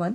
1।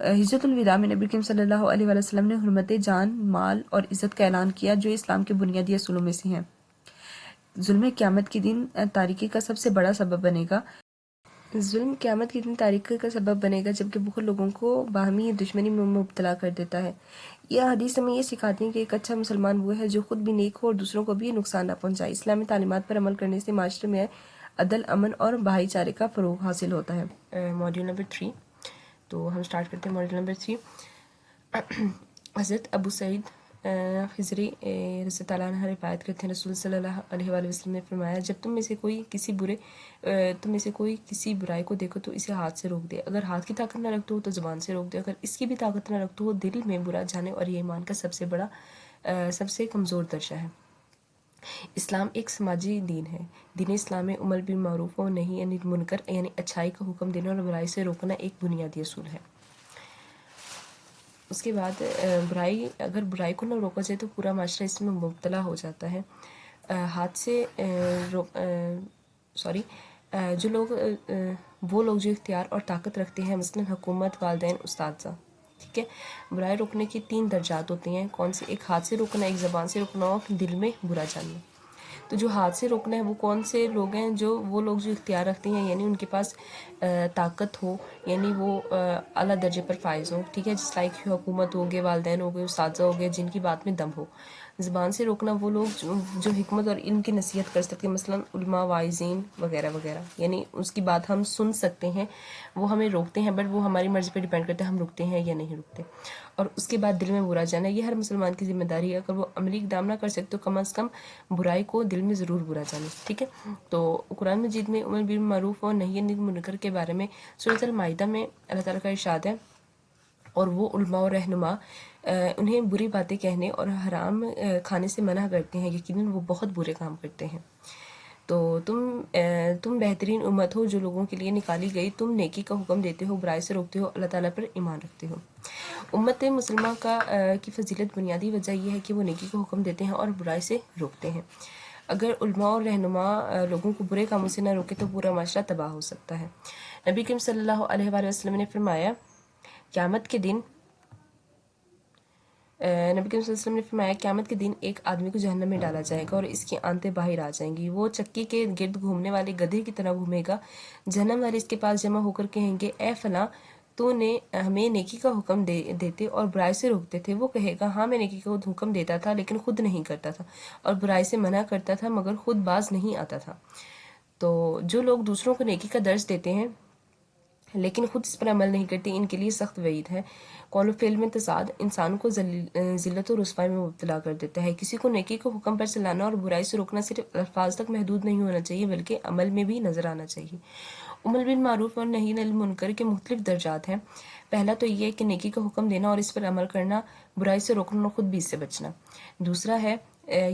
ہجرت الوداع میں نبی کریم صلی اللہ علیہ وسلم نے حرمت جان، مال اور عزت کا اعلان کیا جو اسلام کے بنیادی اصولوں میں سے ہیں۔ ظلم قیامت کے دن تاریکی کا سب سے بڑا سبب بنے گا۔ ظلم قیامت کے دن تاریکی کا سبب بنے گا جبکہ بخل لوگوں کو باہمی دشمنی میں مبتلا کر دیتا ہے۔ یہ حدیث ہمیں یہ سکھاتی ہے کہ ایک اچھا مسلمان وہ ہے جو خود بھی نیک ہو اور دوسروں کو بھی نقصان نہ پہنچائے۔ اسلامی تعلیمات پر عمل کرنے سے معاشرے میں عدل، امن اور بھائی چارے کا فروغ حاصل ہوتا ہے۔ ماڈیول نمبر 3، تو ہم سٹارٹ کرتے ہیں ماڈیول نمبر 3۔ حضرت ابو سعید خضری رضی اللہ عنہ روایت کرتے ہیں، رسول صلی اللہ علیہ وآلہ وسلم نے فرمایا، جب تم میں سے کوئی کسی برائی کو دیکھو تو اسے ہاتھ سے روک دے، اگر ہاتھ کی طاقت نہ رکھتے ہو تو زبان سے روک دے، اگر اس کی بھی طاقت نہ رکھتے ہو دل میں برا جانے، اور یہ ایمان کا سب سے کمزور درجہ ہے۔ اسلام ایک سماجی دین ہے۔ دین اسلام میں امر بالمعروف و نہی عن المنکر یعنی اچھائی کا حکم دینا اور برائی سے روکنا ایک بنیادی اصول ہے۔ اس کے بعد اگر برائی کو نہ روکا جائے تو پورا معاشرہ اس میں مبتلا ہو جاتا ہے۔ وہ لوگ جو اختیار اور طاقت رکھتے ہیں، مثلا حکومت، والدین، اساتذہ، ٹھیک ہے۔ برائی روکنے کی 3 درجات ہوتے ہیں، کون سے؟ ایک ہاتھ سے روکنا، ایک زبان سے روکنا اور دل میں برا جاننا۔ تو جو ہاتھ سے روکنا ہے وہ کون سے لوگ ہیں؟ وہ لوگ جو اختیار رکھتے ہیں، یعنی ان کے پاس طاقت ہو، یعنی وہ اعلیٰ درجے پر فائز ہو، ٹھیک ہے، جس لائک حکومت ہو گئے، والدین ہو گئے، اساتذہ ہو گئے، جن کی بات میں دم ہو۔ زبان سے روکنا وہ لوگ جو حکمت اور علم کی نصیحت کر سکتے ہیں، مثلا علماء، واعظین وغیرہ وغیرہ، یعنی اس کی بات ہم سن سکتے ہیں، وہ ہمیں روکتے ہیں، بٹ وہ ہماری مرضی پہ ڈیپینڈ کرتے ہیں ہم رکتے ہیں یا نہیں رکتے۔ اور اس کے بعد دل میں برا جانا، یہ ہر مسلمان کی ذمہ داری ہے، اگر وہ عملی اقدام نہ کر سکتے تو کم از کم برائی کو دل میں ضرور برا جانا، ٹھیک ہے۔ تو قرآن مجید میں امر بالمعروف اور نہی عن المنکر کے بارے میں سورۃ المائدہ میں اللہ تعالیٰ کا ارشاد ہے، اور وہ علماء اور رہنما انہیں بری باتیں کہنے اور حرام کھانے سے منع کرتے ہیں، یقیناً وہ بہت برے کام کرتے ہیں۔ تو تم بہترین امت ہو جو لوگوں کے لیے نکالی گئی، تم نیکی کا حکم دیتے ہو، برائی سے روکتے ہو، اللہ تعالیٰ پر ایمان رکھتے ہو۔ امت مسلمہ کی فضیلت بنیادی وجہ یہ ہے کہ وہ نیکی کا حکم دیتے ہیں اور برائی سے روکتے ہیں۔ اگر علماء اور رہنما لوگوں کو برے کاموں سے نہ روکے تو پورا معاشرہ تباہ ہو سکتا ہے۔ نبی کریم صلی اللہ علیہ وآلہ وسلم نے فرمایا، قیامت کے دن ایک آدمی کو جہنم میں ڈالا جائے گا اور اس کی آنتیں باہر آ جائیں گی، وہ چکی کے گرد گھومنے والے گدھے کی طرح گھومے گا۔ جہنم والے اس کے پاس جمع ہو کر کہیں گے، اے فلاں، تو نے ہمیں نیکی کا حکم دیتے اور برائی سے روکتے تھے۔ وہ کہے گا، ہاں میں نیکی کا حکم دیتا تھا لیکن خود نہیں کرتا تھا، اور برائی سے منع کرتا تھا مگر خود باز نہیں آتا تھا۔ تو جو لوگ دوسروں کو نیکی کا درس دیتے ہیں لیکن خود اس پر عمل نہیں کرتے، ان کے لیے سخت وعید ہے۔ قول و فعل میں تضاد انسان کو ذلت و رسوائی میں مبتلا کر دیتا ہے۔ کسی کو نیکی کو حکم پر چلانا اور برائی سے روکنا صرف الفاظ تک محدود نہیں ہونا چاہیے بلکہ عمل میں بھی نظر آنا چاہیے۔ امر بالمعروف اور نہی عن المنکر کے مختلف درجات ہیں۔ پہلا تو یہ ہے کہ نیکی کا حکم دینا اور اس پر عمل کرنا، برائی سے روکنا اور خود بھی اس سے بچنا۔ دوسرا ہے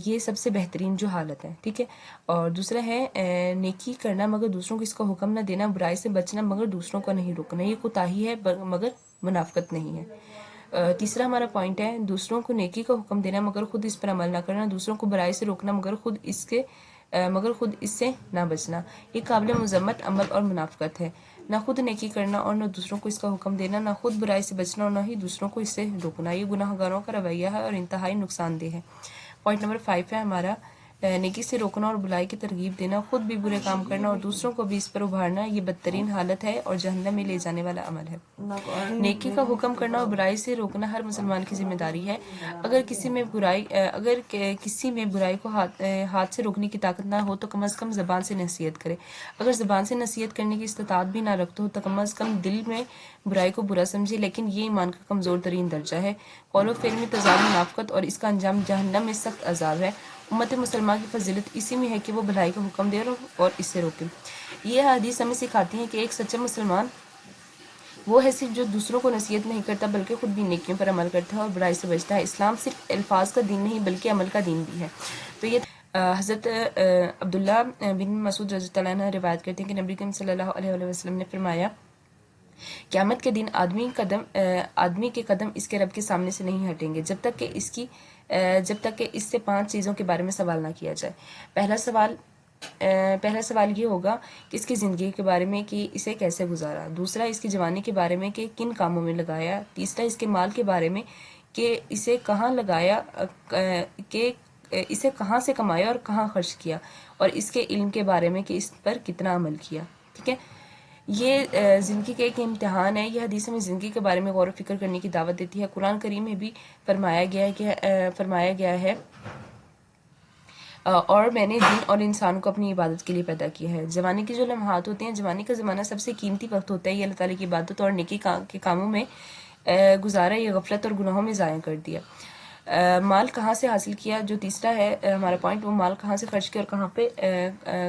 یہ سب سے بہترین جو حالت ہے، ٹھیک ہے۔ اور دوسرا ہے نیکی کرنا مگر دوسروں کو اس کا حکم نہ دینا، برائی سے بچنا مگر دوسروں کو نہیں روکنا، یہ کوتاہی ہے مگر منافقت نہیں ہے۔ تیسرا ہمارا پوائنٹ ہے دوسروں کو نیکی کا حکم دینا مگر خود اس پر عمل نہ کرنا، دوسروں کو برائی سے روکنا مگر خود اس سے نہ بچنا، یہ قابل مذمت عمل اور منافقت ہے۔ نہ خود نیکی کرنا اور نہ دوسروں کو اس کا حکم دینا، نہ خود برائی سے بچنا اور نہ ہی دوسروں کو اس سے روکنا، یہ گناہ گاروں کا رویہ ہے اور انتہائی نقصان دہ ہے۔ پوائنٹ نمبر 5 ہے ہمارا نیکی سے روکنا اور بلائی کی ترغیب دینا، خود بھی برے کام کرنا اور دوسروں کو بھی اس پر ابھارنا، یہ بدترین حالت ہے اور جہنم میں لے جانے والا عمل ہے۔ نیکی کا حکم کرنا اور برائی سے روکنا ہر مسلمان کی ذمہ داری ہے۔ اگر کسی میں برائی کو ہاتھ سے روکنے کی طاقت نہ ہو تو کم از کم زبان سے نصیحت کرے، اگر زبان سے نصیحت کرنے کی استطاعت بھی نہ رکھتے ہو تو کم از کم دل میں برائی کو برا سمجھے، لیکن یہ ایمان کا کمزور ترین درجہ ہے۔ قول و فعل میں تضاد منافقت اور اس کا انجام جہنم میں سخت عذاب ہے۔ امت مسلمہ کی فضیلت اسی میں ہے کہ وہ بھلائی کا حکم دے اور اس سے روکے۔ یہ حدیث ہمیں سکھاتی ہے کہ ایک سچا مسلمان وہ ہے صرف جو دوسروں کو نصیحت نہیں کرتا بلکہ خود بھی نیکیوں پر عمل کرتا ہے اور برائی سے بچتا ہے۔ اسلام صرف الفاظ کا دین نہیں بلکہ عمل کا دین بھی ہے۔ تو یہ حضرت عبداللہ بن مسعود رضی اللہ عنہ روایت کرتے ہیں کہ نبی کریم صلی اللہ علیہ وسلم نے فرمایا، قیامت کے دن آدمی کے قدم اس کے رب کے سامنے سے نہیں ہٹیں گے جب تک کہ اس سے 5 چیزوں کے بارے میں سوال نہ کیا جائے۔ پہلا سوال پہلا سوال یہ ہوگا کہ اس کی زندگی کے بارے میں کہ اسے کیسے گزارا، دوسرا اس کی جوانی کے بارے میں کہ کن کاموں میں لگایا، تیسرا اس کے مال کے بارے میں کہ اسے کہاں لگایا، کہ اسے کہاں سے کمایا اور کہاں خرچ کیا، اور اس کے علم کے بارے میں کہ اس پر کتنا عمل کیا. ٹھیک ہے، یہ زندگی کا ایک امتحان ہے. یہ حدیث میں زندگی کے بارے میں غور و فکر کرنے کی دعوت دیتی ہے. قرآن کریم میں بھی فرمایا گیا ہے اور میں نے جن اور انسان کو اپنی عبادت کے لیے پیدا کیا ہے. جوانی کے جو لمحات ہوتے ہیں، جوانی کا زمانہ سب سے قیمتی وقت ہوتا ہے. یہ اللہ تعالیٰ کی عبادت اور نیکی کے کاموں میں گزارا، یہ غفلت اور گناہوں میں ضائع کر دیا. مال کہاں سے حاصل کیا، جو تیسرا ہے ہمارا پوائنٹ، وہ مال کہاں سے خرچ کیا اور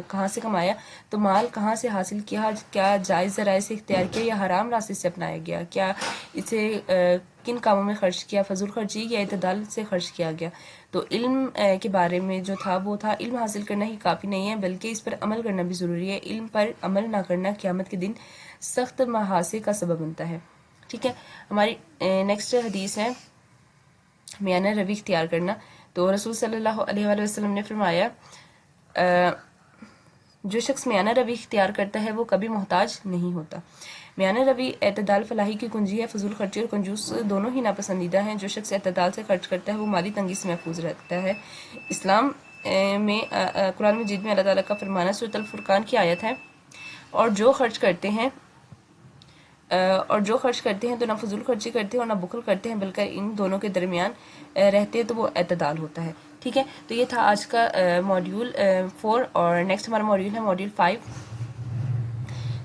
کہاں سے کمایا. تو مال کہاں سے حاصل کیا، کیا جائز ذرائع سے اختیار کیا یا حرام راستے سے اپنایا گیا، کیا اسے کن کاموں میں خرچ کیا، فضول خرچی یا اعتدال سے خرچ کیا گیا. تو علم کے بارے میں جو تھا وہ تھا علم حاصل کرنا ہی کافی نہیں ہے بلکہ اس پر عمل کرنا بھی ضروری ہے. علم پر عمل نہ کرنا قیامت کے دن سخت محاسے کا سبب بنتا ہے. ٹھیک ہے، ہماری نیکسٹ حدیث ہے میانہ روی اختیار کرنا. تو رسول صلی اللہ علیہ وآلہ وسلم نے فرمایا جو شخص میانہ روی اختیار کرتا ہے وہ کبھی محتاج نہیں ہوتا. میانہ روی اعتدال فلاحی کی کنجی ہے. فضول خرچی اور کنجوس دونوں ہی ناپسندیدہ ہیں. جو شخص اعتدال سے خرچ کرتا ہے وہ مالی تنگی سے محفوظ رہتا ہے. اسلام میں قرآن مجید میں اللہ تعالیٰ کا فرمانا سورۃ الفرقان کی آیت ہے، اور جو خرچ کرتے ہیں تو نہ فضول خرچی کرتے ہیں اور نہ بخل کرتے ہیں بلکہ ان دونوں کے درمیان رہتے ہیں تو وہ اعتدال ہوتا ہے. ٹھیک ہے، تو یہ تھا آج کا ماڈیول 4 اور نیکسٹ ہمارا ماڈیول ہے ماڈیول 5.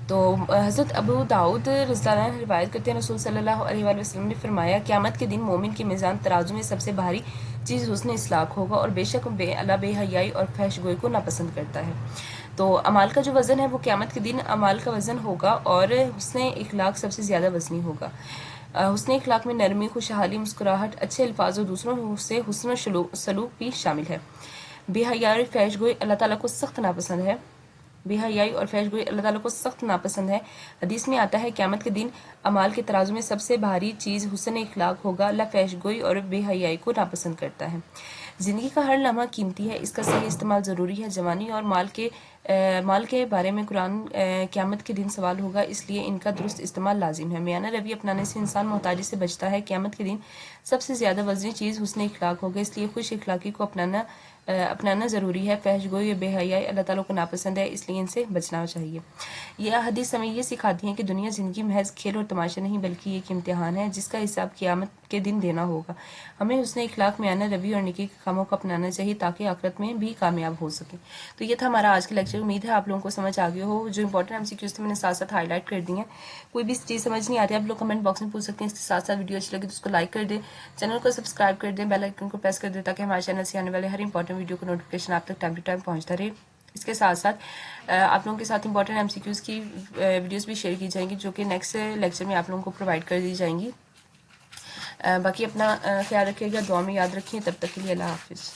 تو حضرت ابو داؤد رضی اللہ عنہ روایت کرتے ہیں رسول صلی اللہ علیہ وآلہ وسلم نے فرمایا قیامت کے دن مومن کے میزان ترازو میں سب سے بھاری چیز حسن اخلاق ہوگا، اور بے شک اللہ بے حیائی اور فحش گوئی کو ناپسند کرتا ہے. تو اعمال کا جو وزن ہے وہ قیامت کے دن اعمال کا وزن ہوگا اور حسن اخلاق سب سے زیادہ وزنی ہوگا. حسن اخلاق میں نرمی، خوشحالی، مسکراہٹ، اچھے الفاظ اور دوسروں سے حسن سلوک بھی شامل ہے. بے حیائی اور فحش گوئی اللہ تعالیٰ کو سخت ناپسند ہے. حدیث میں آتا ہے قیامت کے دن اعمال کے ترازو میں سب سے بھاری چیز حسن اخلاق ہوگا. اللہ فحش گوئی اور بے حیائی کو ناپسند کرتا ہے. زندگی کا ہر لمحہ قیمتی ہے، اس کا صحیح استعمال ضروری ہے. جوانی اور مال کے بارے میں قرآن قیامت کے دن سوال ہوگا، اس لیے ان کا درست استعمال لازم ہے. میانہ روی اپنانے سے انسان محتاجی سے بچتا ہے. قیامت کے دن سب سے زیادہ وزنی چیز حسن اخلاق ہوگا، اس لیے خوش اخلاقی کو اپنانا ضروری ہے. فحش گوئی اور بے حیائی اللہ تعالیٰ کو ناپسند ہے، اس لیے ان سے بچنا چاہیے. یہ حدیث ہمیں یہ سکھاتی ہے کہ دنیا زندگی محض کھیل اور تماشا نہیں بلکہ ایک امتحان ہے جس کا حساب قیامت کے دن دینا ہوگا. ہمیں حسن اخلاق، میانہ روی اور نیکی کے کاموں کو اپنانا چاہیے تاکہ آخرت میں بھی کامیاب ہو سکے. تو یہ تھا ہمارا آج کا لیکچر. امید ہے آپ لوگوں کو سمجھ آ گیا ہو. جو امپورٹنٹ MCQs تھے میں نے ساتھ ساتھ ہائی لائٹ کر دی ہیں. کوئی بھی چیز سمجھ نہیں آتی آپ لوگ کمنٹ باکس میں پوچھ سکتے ہیں. اس کے ساتھ ساتھ ویڈیو اچھی لگی تو اس کو لائک کر دیں، چینل کو سبسکرائب کر دیں، بیل آئیکن کو پریس کر دیں تاکہ ہمارے چینل سے آنے والے ہر امپورٹنٹ ویڈیو کو نوٹیفیکیشن آپ تک ٹائم ٹو ٹائم پہنچتا رہے. اس کے ساتھ ساتھ آپ لوگوں کے ساتھ امپورٹنٹ MCQs کی ویڈیوز بھی شیئر کی جائیں گی جو کہ نیکسٹ لیکچر میں آپ لوگوں کو پرووائڈ کر دی جائیں گی. باقی اپنا خیال رکھیے گا، دعا میں یاد رکھیے. تب تک کے لیے اللہ حافظ.